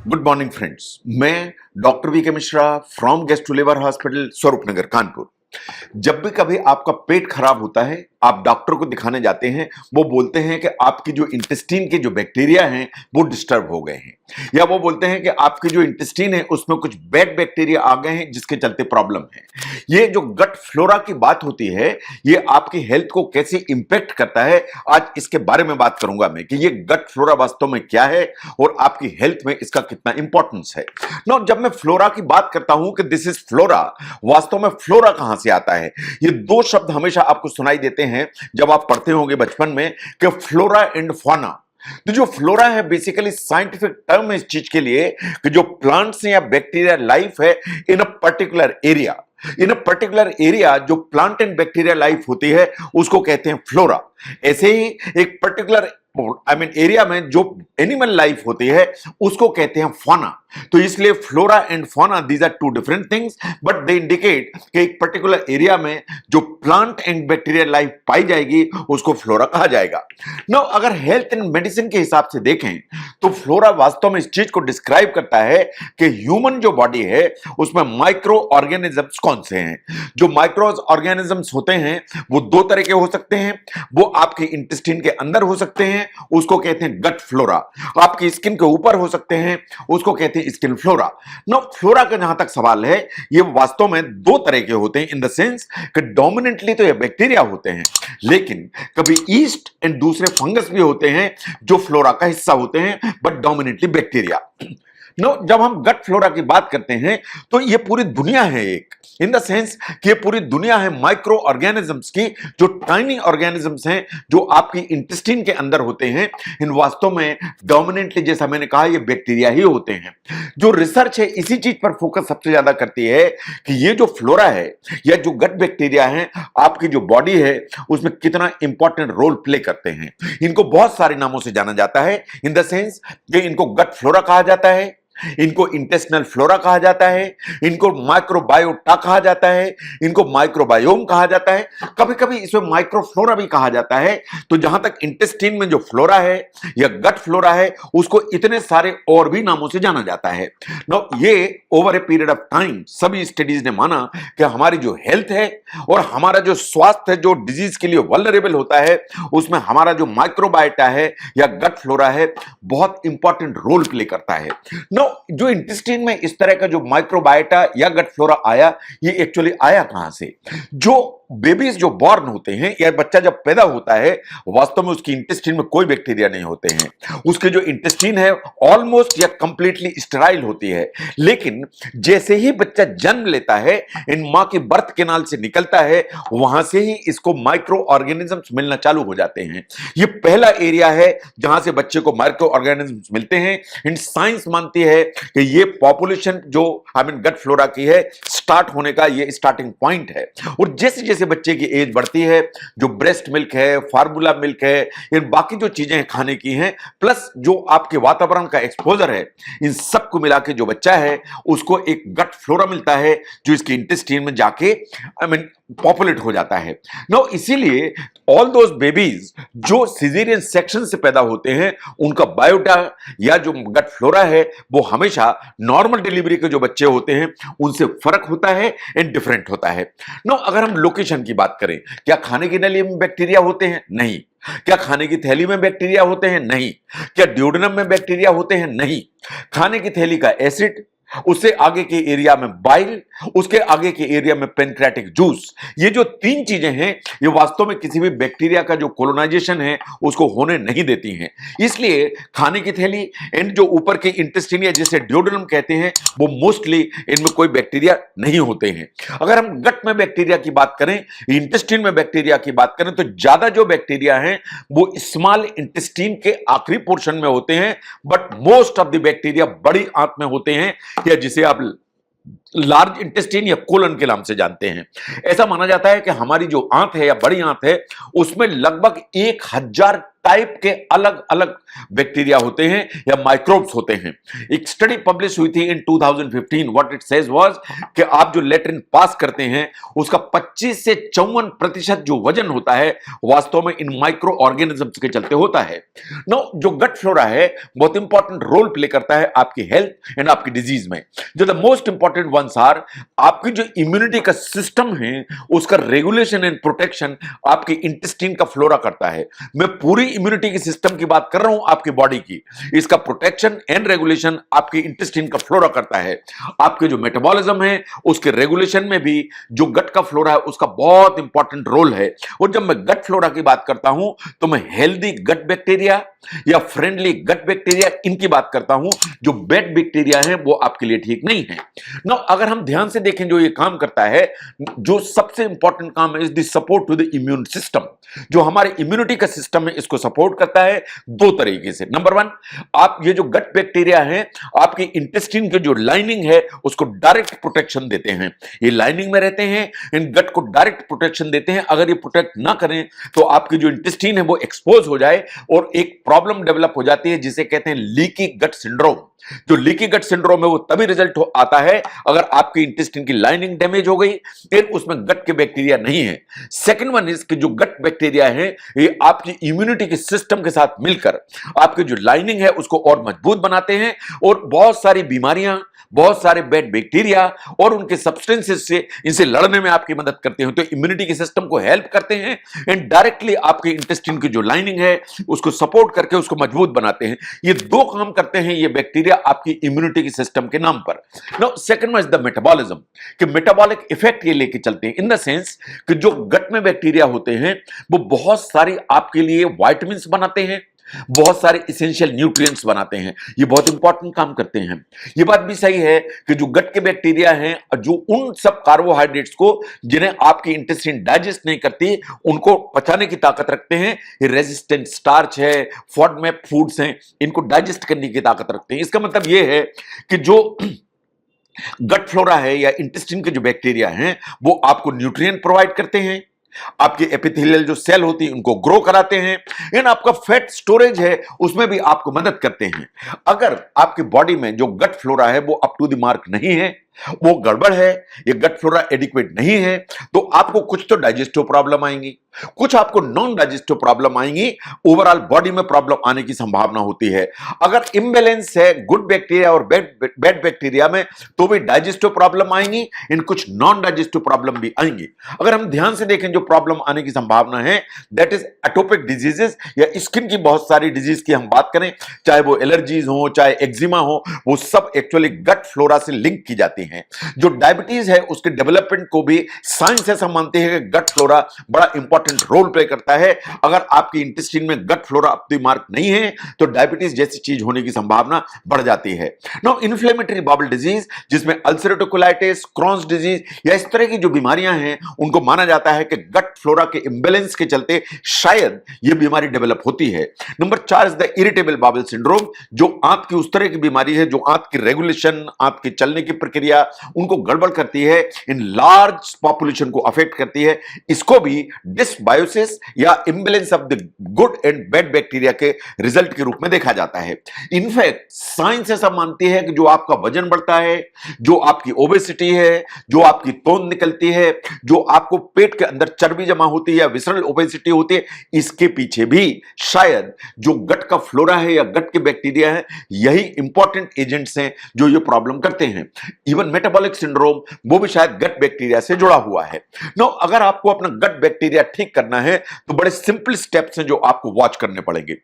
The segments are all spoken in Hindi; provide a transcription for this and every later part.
Good morning friends. मैं doctor V K Mishra from gastro liver hospital Swaroop Nagar Kanpur. जब भी कभी आपका पेट खराब होता है, आप डॉक्टर को दिखाने जाते हैं, वो बोलते हैं कि आपकी जो इंटेस्टीन के जो बैक्टीरिया हैं वो डिस्टर्ब हो गए हैं, या वो बोलते हैं कि आपकी जो इंटेस्टीन है उसमें कुछ बैड बैक्टीरिया आ गए हैं जिसके चलते प्रॉब्लम है। ये जो गट फ्लोरा की बात होती है, ये आपकी हेल्थ को कैसे इंपैक्ट करता है, आज इसके बारे में बात करूंगा मैं कि ये गट फ्लोरा वास्तव में क्या है और आपकी हेल्थ में इसका कितना इंपॉर्टेंस है। नो, जब मैं फ्लोरा की बात करता हूं कि दिस इज फ्लोरा, वास्तव में फ्लोरा कहां से आता है? ये दो शब्द हमेशा आपको सुनाई देते हैं जब आप पढ़ते होंगे बचपन में कि फ्लोरा एंड फौना। तो जो फ्लोरा है बेसिकली साइंटिफिक टर्म है इस चीज के लिए कि जो प्लांट्स या बैक्टीरिया लाइफ है इन अ पर्टिकुलर एरिया, जो प्लांट एंड बैक्टीरिया लाइफ होती है उसको कहते हैं फ्लोरा। ऐसे ही एक पर्टिकुलर एरिया में जो एनिमल लाइफ होती है उसको कहते हैं फौना। तो इसलिए flora and fauna these are two different things, but they indicate कि एक पर्टिकुलर एरिया में जो प्लांट एंड बैक्टीरियल लाइफ पाई जाएगी उसको फ्लोरा कहा जाएगा। नो, अगर हेल्थ एंड मेडिसिन के हिसाब से देखें तो फ्लोरा वास्तव में इस चीज को डिस्क्राइब करता है कि ह्यूमन जो बॉडी है उसमें माइक्रो ऑर्गेनिजम्स कौन से हैं। जो माइक्रो ऑर्गेनिजम्स होते हैं वो दो तरह के हो सकते हैं। वो आपके इंटेस्टाइन के अंदर हो सकते हैं, उसको कहते हैं गट फ्लोरा। आपकी स्किन के ऊपर हो सकते हैं, उसको कहते हैं स्किन फ्लोरा। नो, फ्लोरा का जहां तक सवाल है, ये वास्तव में दो तरह के होते हैं इन द सेंस कि डोमिनेंटली तो ये बैक्टीरिया होते हैं, लेकिन कभी ईस्ट एंड दूसरे फंगस भी होते हैं जो फ्लोरा का हिस्सा होते हैं, बट डोमिनेंटली बैक्टीरिया। नो, जब हम गट फ्लोरा की बात करते हैं तो ये पूरी दुनिया है एक, इन द सेंस कि ये पूरी दुनिया है माइक्रो ऑर्गेनिजम्स की, जो टाइनी ऑर्गेनिजम्स हैं जो आपकी इंटेस्टाइन के अंदर होते हैं। इन वास्तव में डोमिनेंटली, जैसा मैंने कहा, ये बैक्टीरिया ही होते हैं। जो रिसर्च है इसी चीज पर फोकस सबसे ज्यादा करती है कि ये जो फ्लोरा है या जो गट बैक्टीरिया है आपकी जो बॉडी है उसमें कितना इंपॉर्टेंट रोल प्ले करते हैं। इनको बहुत सारे नामों से जाना जाता है, इन द सेंस कि इनको गट फ्लोरा कहा जाता है, इनको इंटेस्टिनल फ्लोरा कहा जाता है, इनको माइक्रोबायोटा कहा जाता है, इनको माइक्रोबायोम कहा जाता है, कभी कभी इसमें माइक्रोफ्लोरा भी कहा जाता है। तो जहां तक इंटेस्टाइन में जो फ्लोरा है या गट फ्लोरा है उसको इतने सारे और भी नामों से जाना जाता है। नो, ये over a period of time सभी स्टडीज ने माना कि हमारी जो हेल्थ है और हमारा जो स्वास्थ्य है, जो डिजीज के लिए वल्नरेबल होता है, उसमें हमारा जो माइक्रोबायोटा है या गट फ्लोरा है बहुत इंपॉर्टेंट रोल प्ले करता है। नो, जो इंटेस्टाइन में इस तरह का जो माइक्रोबायोटा या गट फ्लोरा आया, ये एक्चुअली आया कहां से? जो बेबीज जो बॉर्न होते हैं या बच्चा जब पैदा होता है, वास्तव में उसकी इंटेस्टाइन में कोई बैक्टीरिया नहीं होते हैं। उसके जो इंटेस्टाइन है ऑलमोस्ट या कंप्लीटली स्टेराइल होती है, लेकिन जैसे ही बच्चा जन्म लेता है, इन मां की बर्थ कैनाल से निकलता है, वहां से ही इसको माइक्रो ऑर्गेनिजम्स मिलना चालू हो जाते हैं। ये पहला एरिया है जहां से बच्चे को माइक्रो ऑर्गेनिजम्स मिलते हैं। इन साइंस मानती है कि ये पॉपुलेशन जो गट फ्लोरा की है, स्टार्ट होने का ये स्टार्टिंग पॉइंट है। और जैसे जैसे बच्चे की एज बढ़ती है, जो ब्रेस्ट मिल्क है, फार्मूला मिल्क है, इन बाकी जो चीजें खाने की हैं, प्लस जो आपके वातावरण का एक्सपोजर है, इन सब को मिला के जो बच्चा है उसको एक गट फ्लोरा मिलता है जो इसके इंटेस्टाइन में जाके पॉपुलेट हो जाता है। नो, इसीलिए ऑल दोज बेबीज जो सिजेरियन सेक्शन से पैदा होते हैं, उनका बायोटा या जो गट फ्लोरा है वो हमेशा नॉर्मल डिलीवरी के जो बच्चे होते हैं उनसे फर्क होता है एंड डिफरेंट होता है। नो, अगर हम लोकेशन की बात करें, क्या खाने की नली में बैक्टीरिया होते हैं? नहीं। क्या खाने की थैली में बैक्टीरिया होते हैं? नहीं। क्या ड्यूडेनम में बैक्टीरिया होते हैं? नहीं। खाने की थैली का एसिड, उससे आगे के एरिया में बाइल, उसके आगे के एरिया में पेनक्रेटिक जूस, ये जो तीन चीजें हैं ये वास्तव में किसी भी बैक्टीरिया का जो कोलोनाइजेशन है उसको होने नहीं देती हैं। इसलिए खाने की थैली एंड जो ऊपर के इंटेस्टाइन या जिसे ड्यूडेनम कहते हैं, वो मोस्टली इनमें कोई बैक्टीरिया नहीं होते हैं। अगर हम गट में बैक्टीरिया की बात करें, इंटेस्टाइन में बैक्टीरिया की बात करें, तो ज्यादा जो बैक्टीरिया हैं वो स्मॉल इंटेस्टाइन के आखिरी पोर्शन में होते हैं, but most of the bacteria बड़ी आंत में होते हैं, या जिसे आप लार्ज इंटेस्टाइन या कोलन के नाम से जानते हैं। ऐसा माना जाता है कि हमारी जो आंत है या बड़ी आंत है उसमें लगभग 1000 टाइप के अलग अलग बैक्टीरिया होते हैं या माइक्रोब्स होते हैं। एक स्टडी पब्लिश हुई थी इन 2015। व्हाट इट सेज वाज कि आप जो लेट्रिन पास करते हैं उसका 25 से 54% जो वजन होता है वास्तव में इन माइक्रो ऑर्गेनिजम्स के चलते होता है। नो, जो गट फ्लोरा है बहुत इंपॉर्टेंट रोल प्ले करता है आपकी हेल्थ एंड आपकी डिजीज में। जो the most important ones are आपकी जो इम्यूनिटी का सिस्टम है उसका रेगुलेशन एंड प्रोटेक्शन आपके इंटेस्टाइन का फ्लोरा करता है। मैं पूरी इम्यूनिटी की सिस्टम की बात कर रहा हूं आपकी बॉडी की। इसका प्रोटेक्शन एंड रेगुलेशन आपके इंटेस्टाइन का फ्लोरा करता है। आपके जो मेटाबॉलिज्म है उसके रेगुलेशन में भी जो गट का फ्लोरा है उसका बहुत इंपॉर्टेंट रोल है। और जब मैं गट फ्लोरा की बात करता हूं तो मैं हेल्दी गट बैक्टीरिया या फ्रेंडली गट बैक्टीरिया इनकी बात करता हूं। जो बैड बैक्टीरिया है वो आपके लिए ठीक नहीं है ना। अगर हम ध्यान से देखें जो ये काम करता है, जो सबसे इंपॉर्टेंट काम है is the support to the immune system. जो हमारे इम्यूनिटी का सिस्टम है इसको सपोर्ट करता है दो तरीके से। नंबर वन, आप ये जो गट बैक्टीरिया है आपके इंटेस्टाइन के जो लाइनिंग है उसको डायरेक्ट प्रोटेक्शन देते हैं। ये लाइनिंग में रहते हैं, इन गट को डायरेक्ट प्रोटेक्शन देते हैं। अगर ये प्रोटेक्ट ना करें तो आपकी जो इंटेस्टाइन है वो एक्सपोज हो जाए और एक प्रॉब्लम डेवलप हो जाती है जिसे कहते हैं लीकी गट सिंड्रोम। जो लीकी गट सिंड्रोम है वो तभी रिजल्ट आता है अगर आपकी इंटेस्टाइन की लाइनिंग डैमेज हो गई फिर उसमें गट के बैक्टीरिया नहीं है। सेकंड वन इज कि जो गट बैक्टीरिया है ये आपकी इम्यूनिटी के सिस्टम के साथ मिलकर आपकी जो लाइनिंग है उसको और मजबूत बनाते हैं और बहुत सारी बीमारियां, बहुत सारे बैड बैक्टीरिया और उनके सब्सटेंसेस से इनसे लड़ने में आपकी मदद करते हैं। तो इम्यूनिटी के सिस्टम को हेल्प करते हैं एंड डायरेक्टली आपके इंटेस्टाइन की जो लाइनिंग है उसको सपोर्ट करके उसको मजबूत बनाते हैं। ये दो काम करते हैं ये बैक्टीरिया आपकी इम्यूनिटी के सिस्टम के नाम पर। Now second is the metabolism, कि मेटाबॉलिक इफेक्ट ये लेके चलते हैं इन द सेंस कि जो गट में बैक्टीरिया होते हैं वो बहुत सारी आपके लिए विटामिन बनाते हैं, बहुत सारे इसेंशियल न्यूट्रिएंट्स बनाते हैं। ये बहुत इंपॉर्टेंट काम करते हैं। ये बात भी सही है कि जो गट के बैक्टीरिया हैं जो उन सब कार्बोहाइड्रेट्स को जिन्हें आपकी इंटेस्टाइन डाइजेस्ट नहीं करती उनको पचाने की ताकत रखते हैं। ये रेजिस्टेंट स्टार्च है, फॉडमैप फूड्स हैं, इनको डाइजेस्ट करने की ताकत रखते हैं। इसका मतलब ये है कि जो गट फ्लोरा है या इंटेस्टाइन के जो बैक्टीरिया हैं वो आपको न्यूट्रिएंट प्रोवाइड करते हैं, आपके एपिथेलियल जो सेल होती है उनको ग्रो कराते हैं, एंड आपका फैट स्टोरेज है उसमें भी आपको मदद करते हैं। अगर आपकी बॉडी में जो गट फ्लोरा है वो अप टू द मार्क नहीं है, वो गड़बड़ है, ये गट फ्लोरा एडिक्वेट नहीं है, तो आपको कुछ तो डाइजेस्टिव प्रॉब्लम आएंगी, कुछ आपको नॉन डाइजेस्टिव प्रॉब्लम आएंगी, ओवरऑल बॉडी में प्रॉब्लम आने की संभावना होती है। अगर इम्बैलेंस है गुड बैक्टीरिया और बैड बैक्टीरिया में तो भी डाइजेस्टिव प्रॉब्लम आएंगी, इन कुछ नॉन डाइजेस्टिव प्रॉब्लम भी आएंगी। अगर हम ध्यान से देखें जो प्रॉब्लम आने की संभावना है दैट इज एटोपिक डिजीजेस या स्किन की बहुत सारी डिजीज की हम बात करें, चाहे वो एलर्जीज हो चाहे एक्जिमा हो, वो सब एक्चुअली गट फ्लोरा से लिंक की जाती हैं। जो डायबिटीज है उसके डेवलपमेंट को भी साइंस ऐसा मानती है कि गट फ्लोरा बड़ा इंपॉर्टेंट रोल प्ले करता है। अगर आपकी इंटेस्टाइन में गट फ्लोरा अपनी मार्क नहीं है तो डायबिटीज जैसी चीज होने की संभावना बढ़ जाती है। नाउ इन्फ्लेमेटरी बाउल डिजीज जिसमें अल्सरेटिव कोलाइटिस, क्रॉन्स डिजीज या इस तरह की जो बीमारियां हैं उनको माना जाता है कि गट फ्लोरा के इंबैलेंस के चलते शायद ये बीमारी डेवलप होती है। Number 4 is the irritable bowel syndrome, जो आंत की उस तरह की बीमारी है जो आंत की रेगुलेशन, आंत की चलने की प्रक्रिया उनको गड़बड़ करती है, इन लार्ज पॉपुलेशन को अफेक्ट करती है। इसको भी डिसबायोसिस या imbalance of the good and bad bacteria के रिजल्ट के रूप में देखा जाता है। इनफैक्ट साइंस ऐसा मानती है कि जो आपका वजन बढ़ता है, जो आपकी ओबेसिटी है, जो आपकी तोंद निकलती है, जो आपको पेट के अंदर चर्बी जमा होती है या विसरल ओबेसिटी होती है, इसके पीछे भी शायद जो गट का फ्लोरा है या गट के बैक्टीरिया है यही इंपॉर्टेंट एजेंट्स हैं जो ये प्रॉब्लम करते हैं। इवन मेटाबॉलिक सिंड्रोम वो भी शायद गट बैक्टीरिया से जुड़ा हुआ है। नो, अगर आपको अपना गट बैक्टीरिया ठीक करना है तो बड़े सिंपल स्टेप्स हैं जो आपको वॉच करने पड़ेंगे।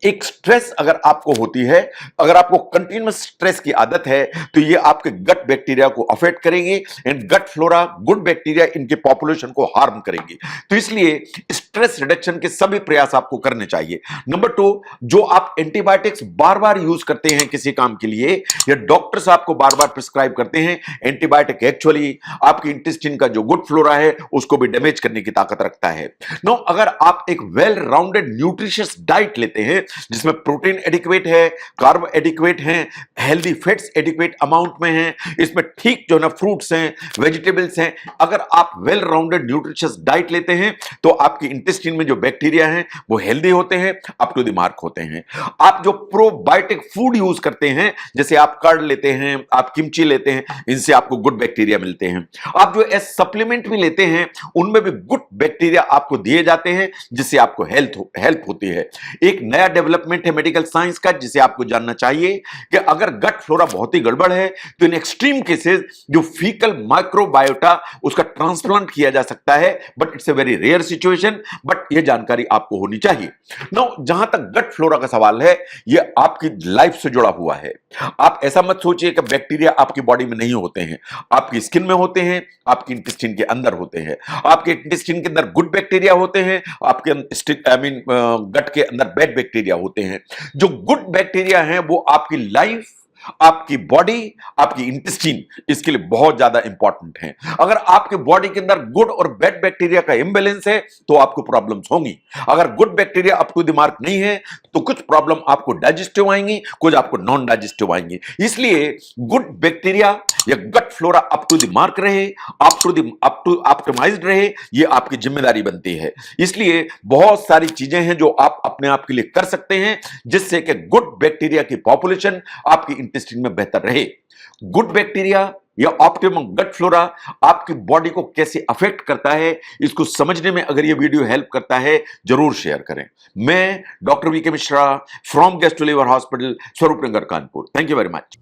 एक स्ट्रेस अगर आपको होती है, अगर आपको कंटिन्यूअस स्ट्रेस की आदत है तो ये आपके गट बैक्टीरिया को अफेक्ट करेगी and gut flora, good bacteria इनके पॉपुलेशन को हार्म करेंगी। तो इसलिए स्ट्रेस रिडक्शन के सभी प्रयास आपको करने चाहिए। नंबर 2, जो आप एंटीबायोटिक्स बार बार यूज करते हैं किसी काम के लिए या डॉक्टर्स आपको बार बार प्रिस्क्राइब करते हैं हैं, एंटीबायोटिक एक्चुअली आपकी इंटेस्टाइन का जो गुड फ्लोरा है उसको भी डैमेज करने की ताकत रखता है। नो, अगर आप एक वेल राउंडेड न्यूट्रिशियस डाइट लेते हैं जिसमें प्रोटीन एडिक्वेट है, कार्ब एडिक्वेट है, हेल्दी फैट्स एडिक्वेट अमाउंट में है, इसमें ठीक जो ना फ्रूट्स हैं, वेजिटेबल्स हैं, अगर आप वेल राउंडेड न्यूट्रिशियस डाइट लेते हैं तो आपकी इंटेस्टाइन में जो बैक्टीरिया हैं वो हेल्दी होते हैं, अप टू द मार्क होते हैं। आप जो प्रोबायोटिक फूड यूज करते हैं, जैसे आप कर्ड लेते हैं, आप किमची लेते हैं, इनसे आपको गुड बैक्टीरिया मिलते हैं। आप जो एस सप्लीमेंट भी लेते हैं उनमें भी गुड बैक्टीरिया आपको दिए जाते हैं जिससे आपको हेल्प होती है। एक नया डेवलपमेंट है मेडिकल साइंस का जिसे आपको जानना चाहिए कि अगर गट फ्लोरा बहुत ही गड़बड़ है तो इन एक्सट्रीम केसेस जो फीकल माइक्रोबायोटा उसका ट्रांसप्लांट किया जा सकता है, but it's a very rare situation, but यह जानकारी आपको होनी चाहिए। नो, जहां तक गट फ्लोरा का सवाल है यह आपकी लाइफ से जुड़ा हुआ है। आप ऐसा मत सोचिए कि बैक्टीरिया आपकी बॉडी में नहीं होते हैं, आपकी स्किन में होते हैं, आपकी इंटेस्टाइन के अंदर होते हैं। आपके इंटेस्टाइन के अंदर गुड बैक्टीरिया होते हैं, आपके गट के अंदर बैड बैक्टीरिया होते हैं। जो गुड बैक्टीरिया हैं वो आपकी लाइफ, आपकी बॉडी, आपकी इंटेस्टाइन इसके लिए बहुत ज्यादा इंपॉर्टेंट है। अगर आपके बॉडी के अंदर गुड और बैड बैक्टीरिया का इंबैलेंस है तो आपको प्रॉब्लम्स होंगी। अगर good bacteria up to the mark नहीं है तो कुछ प्रॉब्लम आपको डाइजेस्टिव आएंगी, कुछ आपको नॉन डाइजेस्टिव आएंगी। इसलिए गुड बैक्टीरिया या gut flora up to the mark रहे, अप टू ऑप्टिमाइज्ड रहे, ये आपकी जिम्मेदारी बनती है। इसलिए बहुत सारी चीजें हैं जो आप अपने आप के लिए कर सकते हैं जिससे कि गुड बैक्टीरिया की पॉपुलेशन आपकी इंटेस्टाइन में बेहतर रहे। गुड बैक्टीरिया या ऑप्टिमम गट फ्लोरा आपकी बॉडी को कैसे अफेक्ट करता है इसको समझने में अगर ये वीडियो हेल्प करता है जरूर शेयर करें। मैं doctor V K Mishra from gastro liver hospital, Swaroop Nagar, Kanpur. Thank you very much.